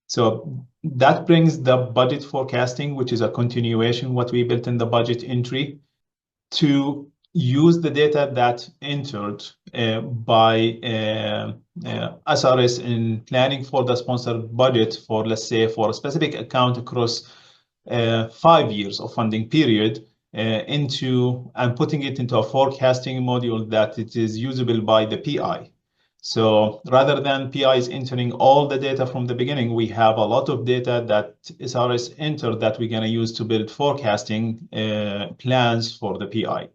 So that brings the budget forecasting, which is a continuation what we built in the budget entry, to use the data that entered by SRS in planning for the sponsored budget for, let's say, for a specific account across 5 years of funding period, into and putting it into a forecasting module that it is usable by the PI. So rather than PIs entering all the data from the beginning, we have a lot of data that SRS entered that we're going to use to build forecasting plans for the PI.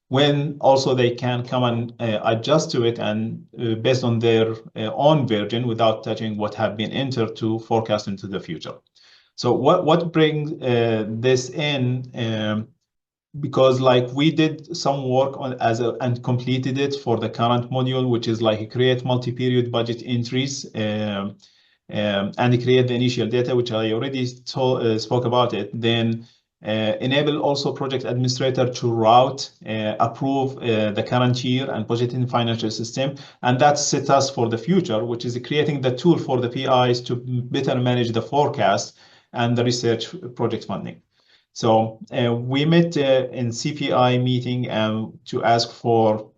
When also they can come and adjust to it and based on their own version without touching what have been entered to forecast into the future. So what brings this in? Because like we did some work on and completed it for the current module, which is like create multi-period budget entries and create the initial data, which I already spoke about it. Then enable also project administrator to route, approve the current year and budgeting financial system. And that sets us for the future, which is creating the tool for the PIs to better manage the forecast and the research project funding. So we met in CPI meeting to ask for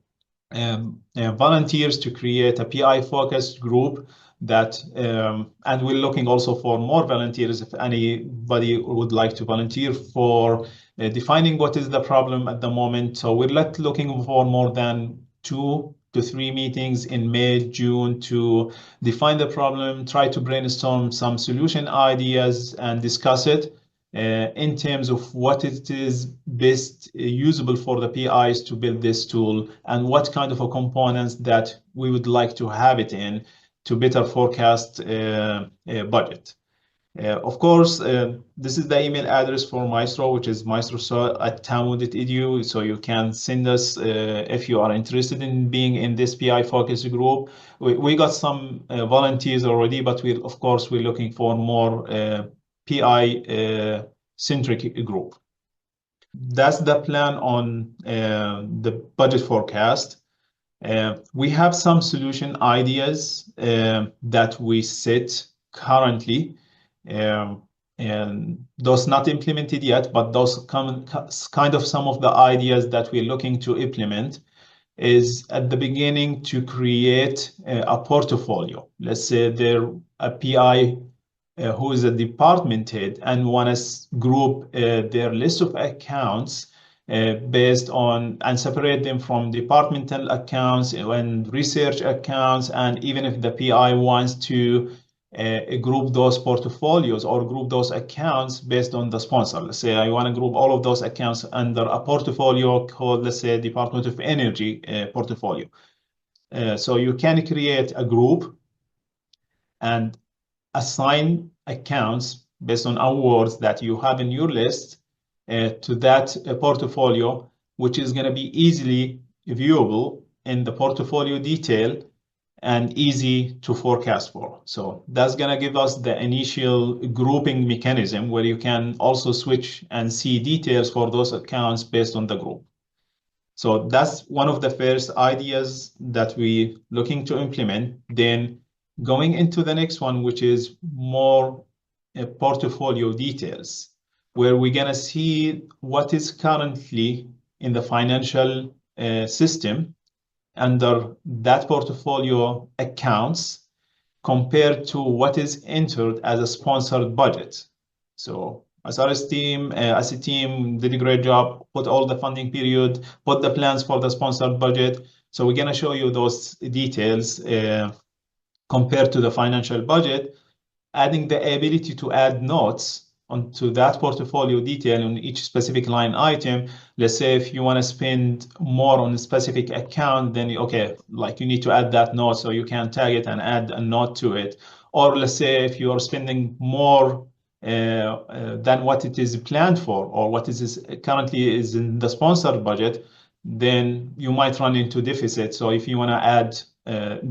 volunteers to create a PI focused group that, and we're looking also for more volunteers if anybody would like to volunteer for defining what is the problem at the moment. So we're looking for more than 2 to 3 meetings in May, June to define the problem, try to brainstorm some solution ideas and discuss it. In terms of what it is best usable for the PIs to build this tool and what kind of a components that we would like to have it in to better forecast budget. Of course, this is the email address for Maestro, which is maestro@tamu.edu. So you can send us if you are interested in being in this PI focus group. We got some volunteers already, but of course, we're looking for more PI centric group. That's the plan on the budget forecast. We have some solution ideas that we set currently, and those not implemented yet, but those kind of some of the ideas that we're looking to implement is at the beginning to create a portfolio. Let's say they're a PI who is a department head and want to group their list of accounts based on and separate them from departmental accounts and research accounts. And even if the PI wants to group those portfolios or group those accounts based on the sponsor. Let's say I want to group all of those accounts under a portfolio called, let's say, Department of Energy portfolio. So you can create a group and assign accounts based on awards that you have in your list to that portfolio, which is going to be easily viewable in the portfolio detail and easy to forecast for. So that's going to give us the initial grouping mechanism where you can also switch and see details for those accounts based on the group. So that's one of the first ideas that we're looking to implement. Then going into the next one, which is more portfolio details, where we're going to see what is currently in the financial system under that portfolio accounts compared to what is entered as a sponsored budget. So as a team did a great job, put all the funding period, put the plans for the sponsored budget. So we're going to show you those details compared to the financial budget, adding the ability to add notes onto that portfolio detail on each specific line item. Let's say if you want to spend more on a specific account, then okay, like you need to add that note so you can tag it and add a note to it. Or let's say if you are spending more than what it is planned for or what is currently is in the sponsored budget, then you might run into deficit. So if you want to add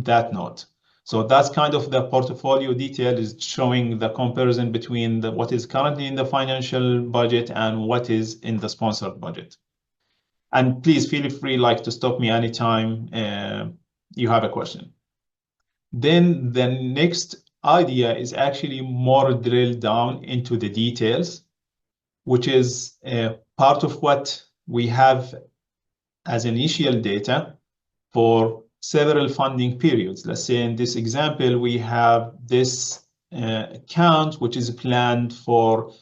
that note. So that's kind of the portfolio detail is showing the comparison between what is currently in the financial budget and what is in the sponsored budget. And please feel free to stop me anytime you have a question. Then the next idea is actually more drilled down into the details, which is part of what we have as initial data for several funding periods. Let's say in this example, we have this account, which is planned for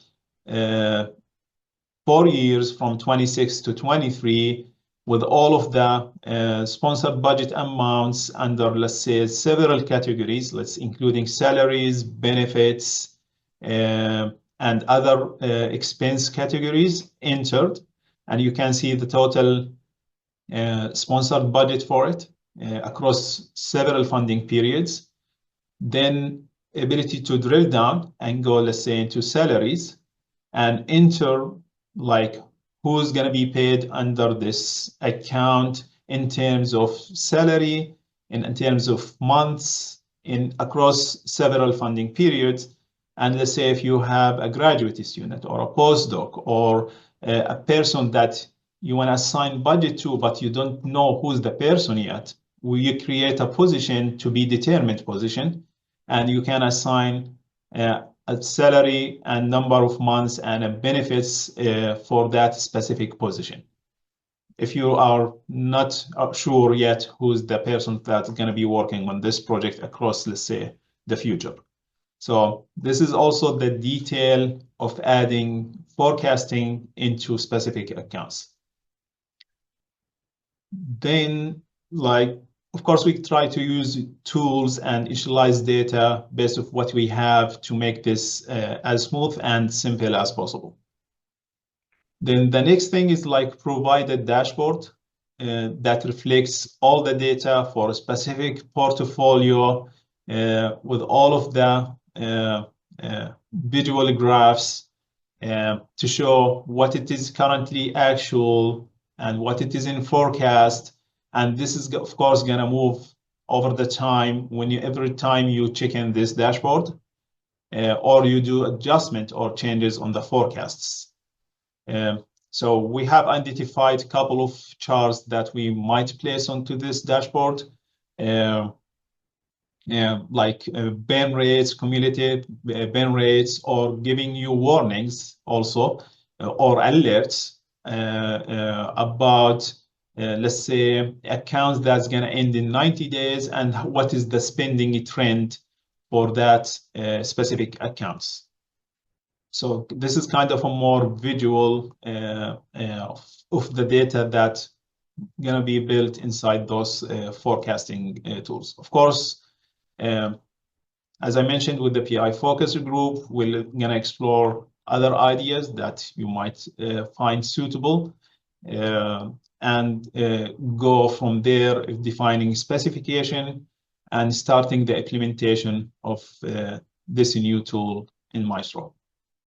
4 years from 26 to 23, with all of the sponsored budget amounts under, let's say, several categories, including salaries, benefits, and other expense categories entered. And you can see the total sponsored budget for it across several funding periods. Then ability to drill down and go, let's say, into salaries and enter like who's going to be paid under this account in terms of salary, in terms of months, across several funding periods. And let's say if you have a graduate student or a postdoc or a person that you want to assign budget to, but you don't know who's the person yet, you create a position to be determined position, and you can assign a salary and number of months and benefits for that specific position. If you are not sure yet who's the person that's going to be working on this project across, let's say, the future. So this is also the detail of adding forecasting into specific accounts. Then, of course, we try to use tools and initialize data based on what we have to make this as smooth and simple as possible. Then the next thing is provide a dashboard that reflects all the data for a specific portfolio with all of the visual graphs to show what it is currently actual and what it is in forecast. And this is, of course, going to move over the time every time you check in this dashboard or you do adjustment or changes on the forecasts. So we have identified a couple of charts that we might place onto this dashboard, like burn rates, cumulative burn rates, or giving you warnings also, or alerts about let's say accounts that's going to end in 90 days and what is the spending trend for that specific accounts. So this is kind of a more visual of the data that's going to be built inside those forecasting tools. Of course, as I mentioned with the PI focus group, we're going to explore other ideas that you might find suitable and go from there, defining specification and starting the implementation of this new tool in Maestro.